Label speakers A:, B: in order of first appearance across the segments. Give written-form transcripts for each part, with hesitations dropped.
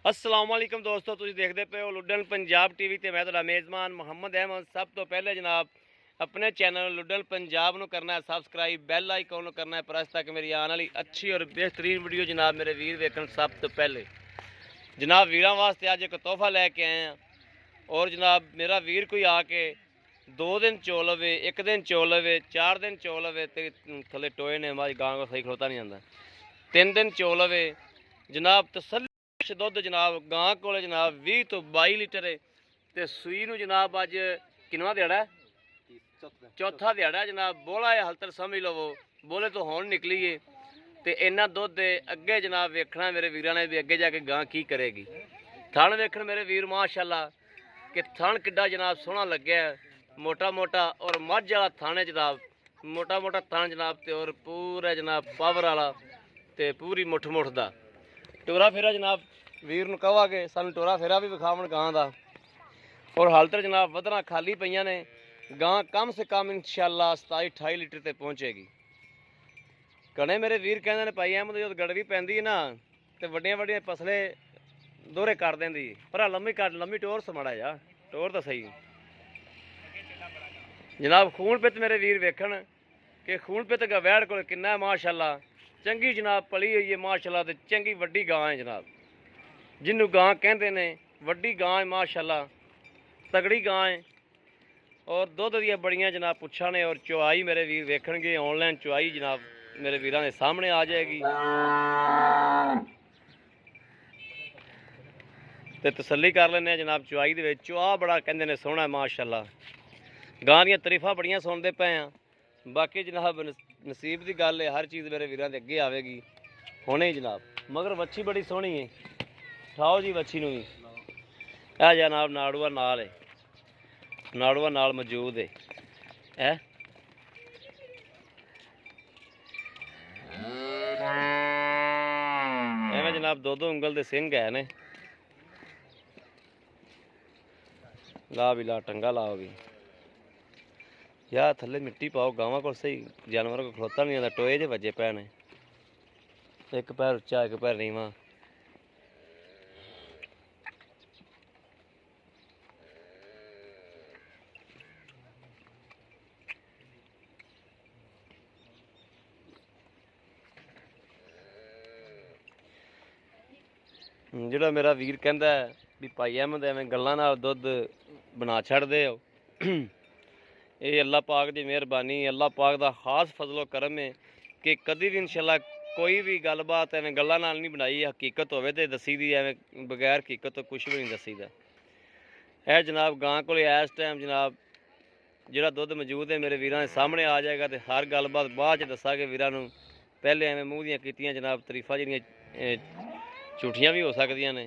A: अस्सलाम वालेकुम दोस्तों, तुसीं देखते पे हो लुडन पंजाब टीवी ते मैं तुहाडा मेज़बान मुहम्मद अहमद। सब तो पहले जनाब अपने चैनल लुडन पंजाब नूं करना है सबसक्राइब, बैल आइकन नूं करना है प्रेस ताकि मेरी आने वाली अच्छी और बेहतरीन वीडियो जनाब मेरे वीर वेखण सब तो पहले। जनाब वीरां वास्ते अज एक तोहफा लैके आए हैं और जनाब मेरा वीर कोई आके 2 दिन चो लवे, 1 दिन चो लवे, 4 दिन चो लवे ते थले टोए ने हमारी गां को सही खलोता नहीं जाता, 3 दिन चो लवे जनाब तसल्ली दुध जनाब गां को जनाब 20 तो 22 लीटर है। तो सूई नूं जनाब अज किनवा दिहाड़ा है? चौथा दिहाड़ा है जनाब। बोला है हल तक समझ लवो, बोले तो हुण निकली है। तो इन्ना दुध अगे जनाब वेखना मेरे वीरां ने भी अगे जाके गां की करेगी। थण वेखण मेरे वीर माशाअल्लाह कि थण किड्डा जनाब सोहना लग्या है, मोटा मोटा और मझ वाला थण है जनाब, मोटा मोटा थण जनाब ते और पूरा जनाब पावर वाला ते पूरी मुठ मुठ दा टोरा फेरा जनाब वीर नूं कहांगे सानूं टोरा फेरा भी विखावण गां दा। और हाल तक जनाब वधना खाली पईयां ने, गां कम से कम इंशाअल्लाह 27-28 लीटर ते पहुंचेगी। कने मेरे वीर कहंदे ने भाई अहमद जद गड़वी पैंदी है ना ते वड्डियां वड्डियां पसले दोहरे कर देंदी, पर लम्मी टोर समाड़ा जा टोर तो सही जनाब। खून पित मेरे वीर वेखण कि खून पित वैड़ कोल किन्ना है माशाअल्लाह। चंगी जनाब पली हुई है माशाअल्लाह ते चंगी वड्डी गां है जनाब, जिन्हों गां कहते ने वड्डी गां है माशाअल्लाह, तगड़ी गां है। और दुध दी बड़ियां जनाब पुछा ने और चुआई मेरे वीर वेखणगे ऑनलाइन चुआई जनाब मेरे वीरां दे सामने आ जाएगी ते तसल्ली कर लेने जनाब। चुआई दे विच चुआ बड़ा कहंदे ने सोहना है माशाअल्लाह। गां दियां तरीफां बड़ियां सुनते पे हैं, बाकी जनाब नसीब की गल है, हर चीज़ मेरे वीरां दे अगे आवेगी हुणे जनाब। मगर वच्छी बड़ी सोहनी है, ठाओ जी वच्छी नूं भी। यह जनाब नाड़ूआ नाल है, नाड़ूआ नाल मौजूद है। एवें जनाब 2-2 उंगल दे सिंग है ने। ला भी ला टंगा लाओ भी यार, थले मिट्टी पाओ गावां को सही जानवरों को खलोता नहीं आता। टोए जे वजे पै ने, एक पैर उच्चा एक पैर नीवा। ਜਿਹੜਾ मेरा वीर कहता है भी भाई अहमद एवें गल्लां नाल दुध बना छड़दे हो, ये अल्लाह पाक की मेहरबानी, अल्लाह पाक का खास फजलो करम है कि कभी भी इंशाअल्लाह कोई भी गलबात एवें गल्लां नाल नहीं बनाई, हकीकत होवे ते दसी दी, एवें बगैर हकीकत तो कुछ भी नहीं दसीदा। है जनाब गां को इस टाइम जनाब जिहड़ा दुध मौजूद है मेरे वीरां दे सामने आ जाएगा। तो हर गलबात बाद च दसांगे वीरां नूं। पहले एवें मूँह दियां कीतियां जनाब तरीफां जिहड़ियां झूठियां भी हो सकदियां ने,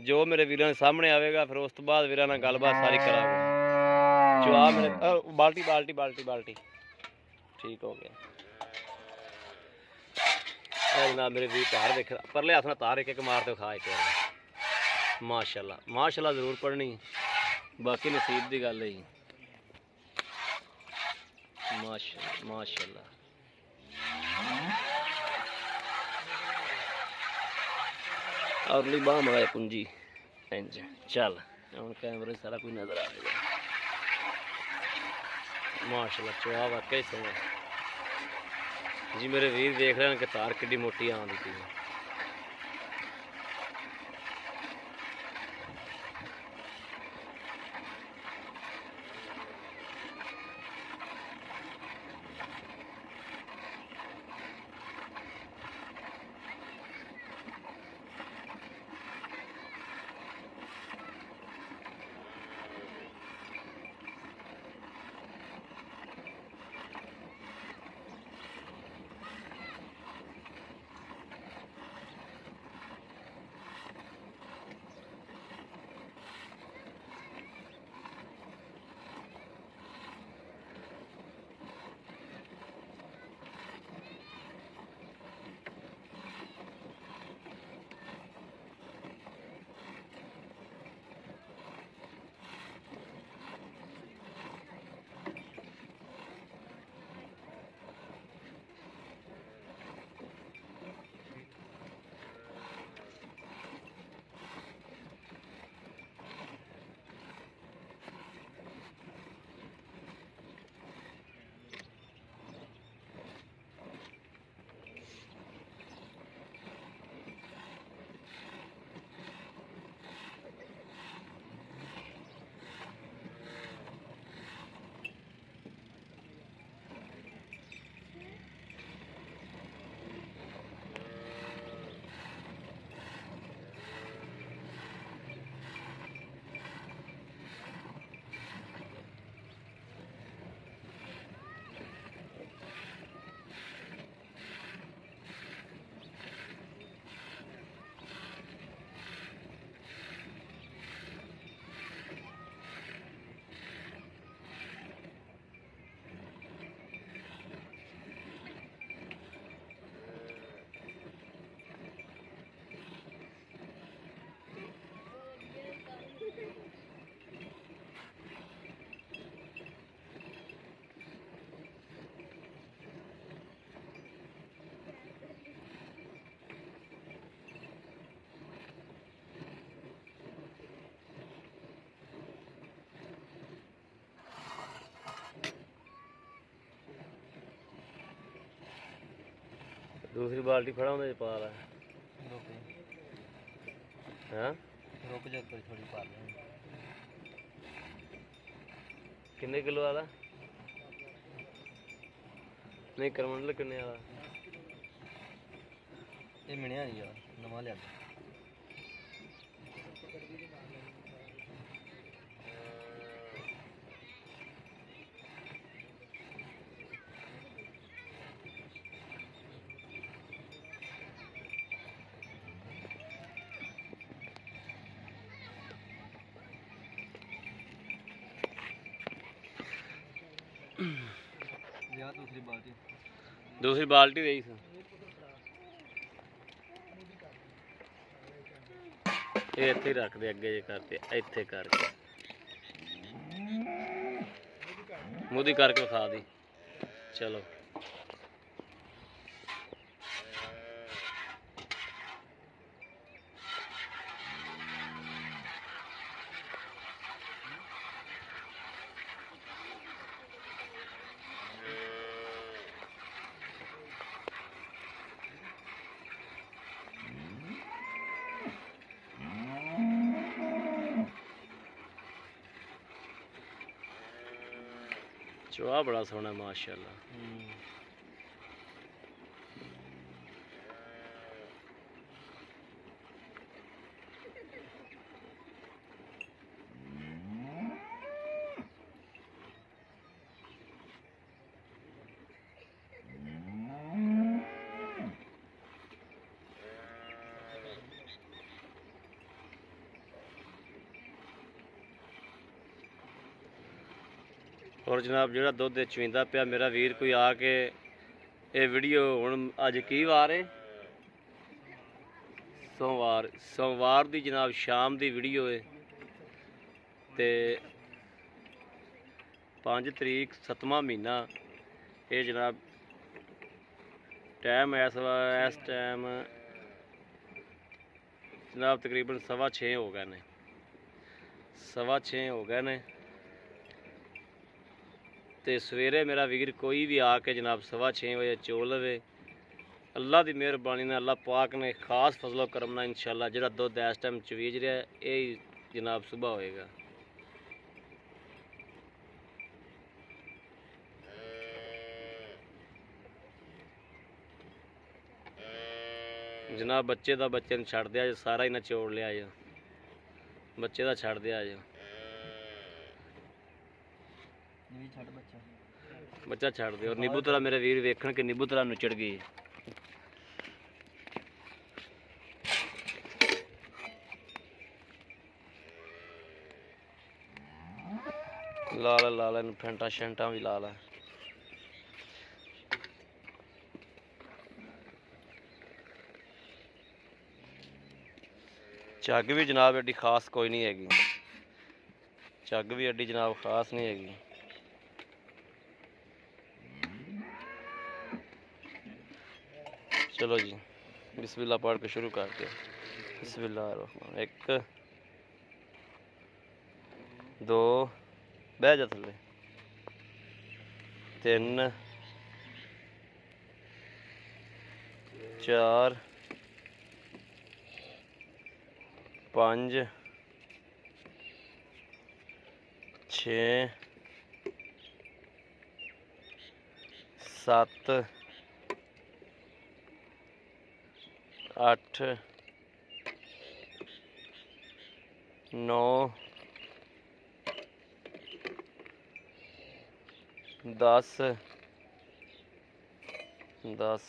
A: जो मेरे वीरां दे सामने आवेगा फिर उस तो बाद वीरां नाल गलबात सारी करांगे। चुआ मेरे बाल्टी बाल्टी बाल्टी बाल्टी ठीक हो गया। जनाब मेरे वीर तार देख परले हाथ नाल तार एक मार दो खा एक बार माशाअल्लाह माशाअल्लाह जरूर पढ़नी, बाकी नसीब की गल है जी। माशाअल्लाह माशाअल्लाह औरली बाह मगाए पूंजी इंज चल हम कैमरे सारा कोई नजर आएगा। माशाअल्लाह चुआ वाकई सोहना जी। मेरे वीर देख रहे हैं कि तार किड्डी मोटी आंदी पई है। दूसरी बाल्टी फड़ा ਉਹਦੇ ਚ ਪਾ ਲੈ ਹਾਂ
B: रुक जा थोड़ी पा ले
A: किन्ने किलो वाला नहीं करमंडल किन्ने वाला
B: ये मिनिया नहीं यार नवा लिया
A: दूसरी बाल्टी गई ये इत्थे रख दे अगे करते इत्थे करके मुदी करके खा दी चलो चुहा बड़ा सोहना माशाल्लाह और जनाब जो दुध चवींदा पिया मेरा वीर कोई आके ये वीडियो हुण अज की वार है सोमवार की जनाब शाम की वीडियो है तो 5 तरीक 7वां महीना ये जनाब टाइम इस टाइम जनाब तकरीबन 6:15 हो गए ने 6:15 हो गए ने तो सवेरे मेरा वीर कोई भी आके जनाब 6:15 बजे चो लवे अल्लाह की मेहरबानी ने अल्लाह पाक ने खास फजलो करमना इंशाअल्लाह जो दुध इस टाइम चवीज रहा यही जनाब सुबह होएगा। जनाब बच्चे का बच्चे छड़ दिया जो सारा ही ना चोड़ लिया जो बच्चे का छड़ दिया जो बच्चा छड़ दे और नींबू तला मेरे वीर वेखण के नींबू तला नुचड़ गई लाल लाल इन फेंटा शेंटा भी ला ला झग भी जनाब एडी खास कोई नहीं हैगी झग भी एडी जनाब खास नहीं हैगी। चलो जी बिस्मिल्लाह पढ़ के शुरू करते बिस्मिल्लाह 1 2 बह जा थले 3 4 5 6 7 8 9 10 10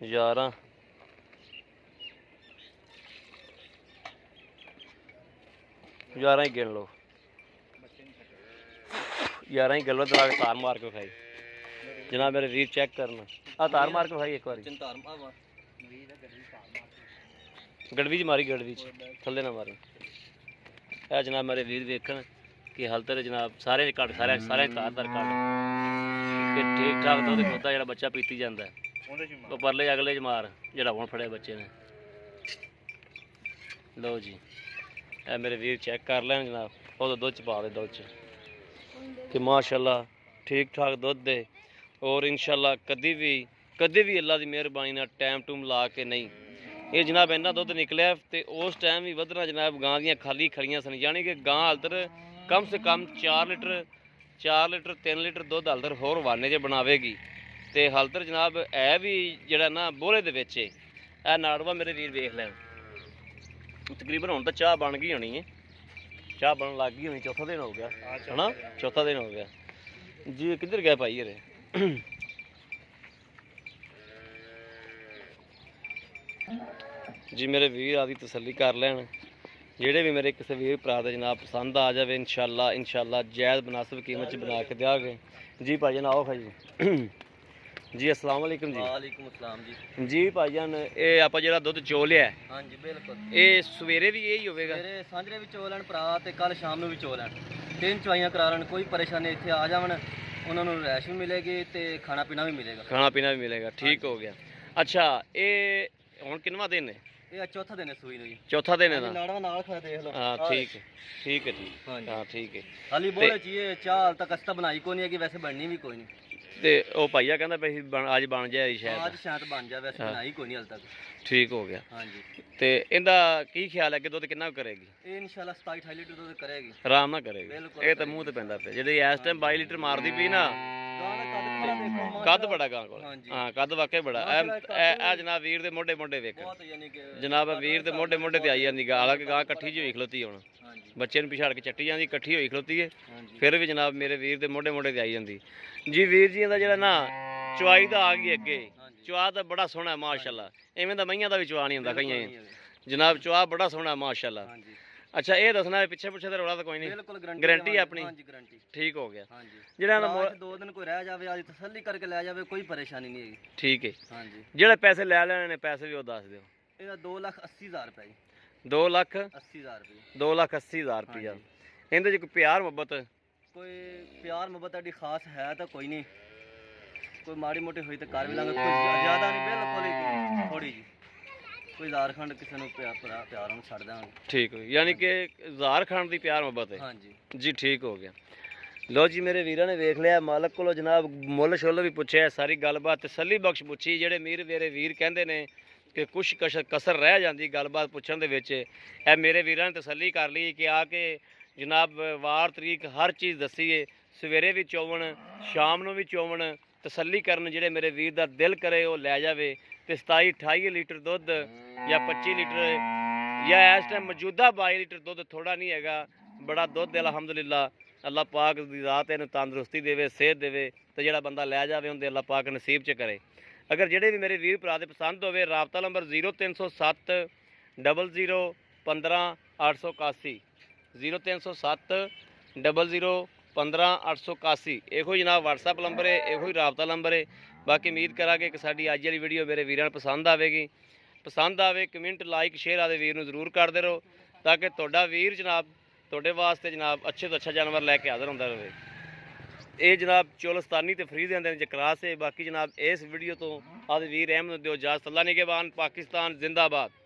A: 11 11 ही गिन लो 11 ही गिन लो दराग तार मार के खाई जनाब मेरे वीर चेक करना आ तार मार के भाई एक बार गड़वी च मारी गड़वी थले ना मारी है जनाब मेरे वीर वेखन कि हाल तक जनाब सारे कट सारे तार तार कट कि ठीक ठाक दुध खोता जो बच्चा पीती जाता है तो परले अगले च मार जो हुण फड़े बच्चे ने लो जी ए मेरे वीर चेक कर लैन जनाब वो दुध च पा दे दुध च कि माशाअल्लाह ਠੀਕ ਠਾਕ ਦੁੱਧ ਦੇ ਔਰ ਇਨਸ਼ਾਅੱਲਾ ਕਦੀ ਵੀ ਅੱਲਾ ਦੀ ਮਿਹਰਬਾਨੀ ਨਾਲ ਟਾਈਮ ਟੂਮ ਲਾ ਕੇ ਨਹੀਂ ਇਹ ਜਨਾਬ ਇੰਨਾ ਦੁੱਧ ਨਿਕਲਿਆ ਤੇ ਉਸ ਟਾਈਮ ਵੀ ਵਧਣਾ ਜਨਾਬ ਗਾਂ ਦੀਆਂ ਖਾਲੀ ਖੜੀਆਂ ਸਨ ਯਾਨੀ ਕਿ ਗਾਂ ਹਾਲਤਰ ਕਮ ਸੇ ਕਮ 4 ਲੀਟਰ 3 ਲੀਟਰ ਦੁੱਧ ਹਾਲਤਰ ਹੋਰ ਵਾਨੇ 'ਚ ਬਣਾਵੇਗੀ ਤੇ ਹਾਲਤਰ ਜਨਾਬ ਇਹ ਵੀ ਜਿਹੜਾ ਨਾ ਬੋਲੇ ਦੇ ਵਿੱਚ ਏ ਇਹ ਨਾੜਵਾ ਮੇਰੇ ਵੀਰ ਵੇਖ ਲੈਣ ਤਕਰੀਬਨ ਹੁਣ ਤਾਂ ਚਾਹ ਬਣ ਗਈ ਹੋਣੀ ਹੈ ਚਾਹ ਬਣਨ ਲੱਗ ਗਈ ਹੋਣੀ ਚੌਥਾ ਦਿਨ ਹੋ ਗਿਆ ਹਨਾ ਚੌਥਾ ਦਿਨ ਹੋ ਗਿਆ ਜੀ ਕਿੱਧਰ ਗਿਆ ਭਾਈ ਯਾਰ ਜੀ ਮੇਰੇ ਵੀਰ ਆਦੀ ਤਸੱਲੀ ਕਰ ਲੈਣ ਜਿਹੜੇ ਵੀ ਮੇਰੇ ਕਿਸੇ ਵੀਰ ਭਰਾ ਦਾ ਜਨਾਬ ਪਸੰਦ ਆ ਜਾਵੇ ਇਨਸ਼ਾਅੱਲਾ ਜਾਇਜ਼ ਮੁਨਾਸਿਬ ਕੀਮਤ 'ਚ ਬਣਾ ਕੇ ਦਿਆਂਗੇ ਜੀ ਭਾਈਜਾਨ ਆਓ ਭਾਈ ਜੀ अस्सलाम वालेकुम जी
B: ਵਾਲੇਕੁਮ ਅਸਲਾਮ ਜੀ
A: ਜੀ ਭਾਈਜਾਨ ਇਹ ਆਪਾਂ ਜਿਹੜਾ ਦੁੱਧ ਚੋ ਲਿਆ
B: ਹਾਂਜੀ ਬਿਲਕੁਲ
A: ਇਹ ਸਵੇਰੇ ਵੀ ਇਹੀ ਹੋਵੇਗਾ
B: ਮੇਰੇ ਸਾਂਝਰੇ ਵੀ ਚੋ ਲੈਣ ਭਰਾ ਤੇ ਕੱਲ ਸ਼ਾਮ ਨੂੰ ਵੀ ਚੋ ਲੈਣ 3 ਚਵਾਈਆਂ ਕਰਾ ਲੈਣ ਕੋਈ ਪਰੇਸ਼ਾਨੀ ਇੱਥੇ ਆ ਜਾਵਣ ਉਹਨਾਂ ਨੂੰ ਰੈਸ਼ ਵੀ ਮਿਲੇਗੀ ਤੇ ਖਾਣਾ ਪੀਣਾ ਵੀ ਮਿਲੇਗਾ
A: ਖਾਣਾ ਪੀਣਾ ਵੀ ਮਿਲੇਗਾ ਠੀਕ ਹੋ ਗਿਆ ਅੱਛਾ ਇਹ ਹੁਣ ਕਿੰਨਵਾਂ ਦਿਨ ਹੈ
B: ਇਹ ਚੌਥਾ ਦਿਨ ਹੈ ਸੂਈ ਨੂੰ ਜੀ
A: ਚੌਥਾ ਦਿਨ ਹੈ ਨਾ
B: ਨਾੜਵਾ ਨਾਲ ਖਾ ਦੇਖ ਲਓ
A: ਹਾਂ ਠੀਕ ਹੈ ਠੀਕ ਹੈ ਜੀ
B: ਹਾਂਜੀ।
A: ਹਾਂ ਠੀਕ ਹੈ
B: ਹਾਲੀ ਬੋਲੇ ਜੀ ਇਹ ਚਾਹ ਹਾਲ ਤੱਕ ਅਸਤਾ ਬਣਾਈ ਕੋਈ ਨਹੀਂ ਹੈ ਕਿ ਵੈਸੇ ਬਣਨੀ ਵੀ ਕੋਈ ਨਹੀਂ
A: ਤੇ ਉਹ ਭਾਈਆ ਕਹਿੰਦਾ ਵੀ ਅੱਜ ਬਣ ਜਾਏ ਸ਼ਾਇਦ
B: ਅੱਜ ਸ਼ਾਇਦ ਬਣ ਜਾ ਵੈਸੇ ਬਣਾਈ ਕੋਈ ਨਹੀਂ ਹਾਲ ਤੱਕ
A: ਠੀਕ ਹੋ ਗਿਆ
B: ਹਾਂਜੀ
A: ਤੇ ਇਹਦਾ ਕੀ ਖਿਆਲ ਹੈ ਕਿ ਦੁੱਧ ਕਿੰਨਾ ਕੁ ਕਰੇਗੀ
B: ਇਹ ਇਨਸ਼ਾਅੱਲਾ 27 28 ਲੀਟਰ ਦੁੱਧ ਕਰੇਗੀ
A: ਆਰਾਮ ਨਾਲ ਕਰੇਗੀ
B: ਬਿਲਕੁਲ
A: ਇਹ ਤਾਂ ਮੂੰਹ ਤੇ ਪੈਂਦਾ ਪਿਆ ਜਿਹੜੀ ਇਸ ਟਾਈਮ 22 ਲੀਟਰ ਮਾਰਦੀ ਪਈ ਨਾ
B: ਗਾਂ ਦਾ ਕੱਦ ਖੜਾ ਦੇਖੋ
A: ਕੱਦ ਬੜਾ ਗਾਂ ਕੋਲ
B: ਹਾਂਜੀ।
A: ਹਾਂ ਕੱਦ ਵਾਕਈ ਬੜਾ ਇਹ ਜਨਾਬ ਵੀਰ ਦੇ ਮੋਢੇ ਵੇਖ
B: ਬਹੁਤ ਯਾਨੀ ਕਿ
A: ਜਨਾਬ ਵੀਰ ਦੇ ਮੋਢੇ ਤੇ ਆਈ ਜਾਂਦੀ ਗਾਂ ਹਾਲਾਂਕਿ ਗਾਂ ਇਕੱਠੀ ਜਿਹੀ ਹੋਈ ਖਲੋਤੀ ਹੁਣ
B: ਹਾਂਜੀ
A: ਬੱਚੇ ਨੂੰ ਪਿਛਾੜ ਕੇ ਚੱਟੀ ਜਾਂਦੀ ਇਕੱਠੀ ਹੋਈ ਖਲੋਤੀ ਹੈ
B: ਹਾਂਜੀ
A: ਫਿਰ ਵੀ ਜਨਾਬ ਮੇਰੇ ਵੀਰ ਦੇ ਮੋਢੇ ਤੇ ਆਈ ਜਾਂਦੀ ਜੀ ਵੀਰ ਜੀ ਦਾ ਜਿਹੜਾ ਨਾ ਚੁਆਈ ਦਾ ਆ ਗਈ ਅੱਗੇ ਚੁਆ ਤਾਂ ਬੜਾ ਸੋਹਣਾ ਹੈ ਮਾਸ਼ਾਅੱਲਾ ਐਵੇਂ ਦਾ ਮਈਆਂ ਦਾ ਵੀ ਚੁਆ ਨਹੀਂ ਹੁੰਦਾ ਕਈਆਂ ਜਨਾਬ ਚੁਆ ਬੜਾ ਸੋਹਣਾ ਹੈ ਮਾਸ਼ਾਅੱਲਾ
B: ਹਾਂਜੀ
A: ਅੱਛਾ ਇਹ ਦੱਸਣਾ ਹੈ ਪਿੱਛੇ ਦਾ ਰੌਲਾ ਤਾਂ ਕੋਈ ਨਹੀਂ
B: ਬਿਲਕੁਲ
A: ਗਾਰੰਟੀ ਆਪਣੀ
B: ਹਾਂਜੀ ਗਾਰੰਟੀ
A: ਠੀਕ ਹੋ ਗਿਆ
B: ਹਾਂਜੀ
A: ਜਿਹੜਾ
B: ਭਰਾ ਇੱਥੇ 2 ਦਿਨ ਕੋਈ ਰਹਿ ਜਾਵੇ ਅੱਜ ਤਸੱਲੀ ਕਰਕੇ ਲੈ ਜਾਵੇ ਕੋਈ ਪਰੇਸ਼ਾਨੀ ਨਹੀਂ ਹੈਗੀ
A: ਠੀਕ ਹੈ
B: ਹਾਂਜੀ
A: ਜਿਹੜੇ ਪੈਸੇ ਲੈ ਲੈਣੇ ਨੇ ਪੈਸੇ ਵੀ ਉਹ ਦੱਸ ਦਿਓ
B: ਇਹਦਾ 2,80,000 ਰੁਪਏ ਜੀ
A: 2 ਲੱਖ
B: 80,000 ਰੁਪਏ
A: 2,80,000 ਰੁਪਇਆ ਇਹਦੇ 'ਚ ਕੋਈ ਪਿਆਰ ਮੁਹੱਬਤ
B: ਕੋਈ ਪਿਆਰ ਮੁਹੱਬਤ ਤੁਹਾਡੀ ਖਾਸ ਹੈ ਤਾਂ ਕੋਈ ਨਹੀਂ ਕੋਈ ਮਾੜੀ ਮੋਟੀ ਹੋਈ ਤਾਂ ਕਰ ਵੀ ਲਾਂਗੇ ਕੋਈ ਜ਼ਿਆਦਾ ਨਹੀਂ ਬਿਲਕੁਲ ਹੀ ਥੋੜੀ ਜੀ ਕੋਈ ਜ਼ਾਰਖੰਡ ਕਿਸੇ ਨੂੰ ਪਿਆਰ ਨੂੰ ਛੱਡ ਦਾਂਗੇ
A: ਠੀਕ ਹੋ ਯਾਨੀ ਕਿ ਜ਼ਾਰਖੰਡ ਦੀ ਪਿਆਰ ਮੁਹੱਬਤ ਹੈ
B: ਹਾਂਜੀ
A: ਜੀ ਠੀਕ ਹੋ ਗਿਆ ਲੋ ਜੀ ਮੇਰੇ ਵੀਰਾਂ ਨੇ ਵੇਖ ਲਿਆ ਮਾਲਕ ਕੋਲੋਂ ਜਨਾਬ ਮੁੱਲ ਸ਼ੁੱਲ ਵੀ ਪੁੱਛਿਆ ਸਾਰੀ ਗੱਲਬਾਤ ਤਸੱਲੀ ਬਖਸ਼ ਪੁੱਛੀ ਜਿਹੜੇ ਮੇਰੇ ਵੀਰ ਕਹਿੰਦੇ ਨੇ ਕਿ ਕੁਛ ਕਸਰ ਰਹਿ ਜਾਂਦੀ ਗੱਲਬਾਤ ਪੁੱਛਣ ਦੇ ਵਿੱਚ ਇਹ ਮੇਰੇ ਵੀਰਾਂ ਨੇ ਤਸੱਲੀ ਕਰ ਲਈ ਕਿ ਆ ਕੇ ਜਨਾਬ ਵਾਰ ਤਰੀਕ ਹਰ ਚੀਜ਼ ਦੱਸੀਏ ਸਵੇਰੇ ਵੀ ਚੋਵਣ ਸ਼ਾਮ ਨੂੰ ਵੀ ਚੋਵਣ ਤਸੱਲੀ ਕਰਨ ਜਿਹੜੇ ਮੇਰੇ ਵੀਰ ਦਾ ਦਿਲ ਕਰੇ ਉਹ ਲੈ ਜਾਵੇ ਤੇ 27 28 ਲੀਟਰ ਦੁੱਧ ਜਾਂ 25 ਲੀਟਰ ਜਾਂ ਇਸ ਟਾਈਮ ਮੌਜੂਦਾ 22 ਲੀਟਰ ਦੁੱਧ ਥੋੜਾ ਨਹੀਂ ਹੈਗਾ ਬੜਾ ਦੁੱਧ ਅਲਹਮਦੁਲਿਲਾ ਅੱਲਾਹ ਪਾਕ ਦੀ ਜ਼ਾਤ ਇਹਨੂੰ ਤੰਦਰੁਸਤੀ ਦੇਵੇ ਸਿਹਤ ਦੇਵੇ ਤੇ ਜਿਹੜਾ ਬੰਦਾ ਲੈ ਜਾਵੇ ਉਹਦੇ ਅੱਲਾਹ ਪਾਕ ਨਸੀਬ 'ਚ ਕਰੇ ਅਗਰ ਜਿਹੜੇ ਵੀ ਮੇਰੇ ਵੀਰ ਭਰਾ ਦੇ ਪਸੰਦ ਹੋਵੇ ਰਾਬਤਾ ਨੰਬਰ 0307 00 15 881 0307 00 15 881 ਇਹੋ ਜਨਾਬ WhatsApp ਨੰਬਰ ਹੈ ਇਹੋ ਹੀ ਰਾਬਤਾ ਨੰਬਰ ਹੈ ਬਾਕੀ ਉਮੀਦ ਕਰਾਂਗੇ ਕਿ ਸਾਡੀ ਅੱਜ ਵਾਲੀ ਵੀਡੀਓ ਮੇਰੇ ਵੀਰਾਂ ਨੂੰ ਪਸੰਦ ਆਵੇਗੀ ਪਸੰਦ ਆਵੇ ਕਮੈਂਟ ਲਾਈਕ ਸ਼ੇਅਰ ਆਦੇ ਵੀਰ ਨੂੰ ਜ਼ਰੂਰ ਕਰਦੇ ਰਹੋ ਤਾਂ ਕਿ ਤੁਹਾਡਾ ਵੀਰ ਜਨਾਬ ਤੁਹਾਡੇ ਵਾਸਤੇ ਜਨਾਬ ਅੱਛੇ ਤੋਂ ਅੱਛਾ ਜਾਨਵਰ ਲੈ ਕੇ ਹਾਜ਼ਰ ਹੁੰਦਾ ਰਹੇ ਇਹ ਜਨਾਬ ਚੋਲਸਤਾਨੀ ਤੇ ਫਰੀਦ ਦੇ ਅੰਦਰ ਜਕਰਾਸ ਹੈ ਬਾਕੀ ਜਨਾਬ ਇਸ ਵੀਡੀਓ ਤੋਂ ਆਦੇ ਵੀਰ ਅਹਿਮਦ ਦਿਓ ਇਜਾਜ਼ਤ ਅੱਲਾ ਨਿਗਹਿਬਾਨ ਪਾਕਿਸਤਾਨ ਜ਼ਿੰਦਾਬਾਦ।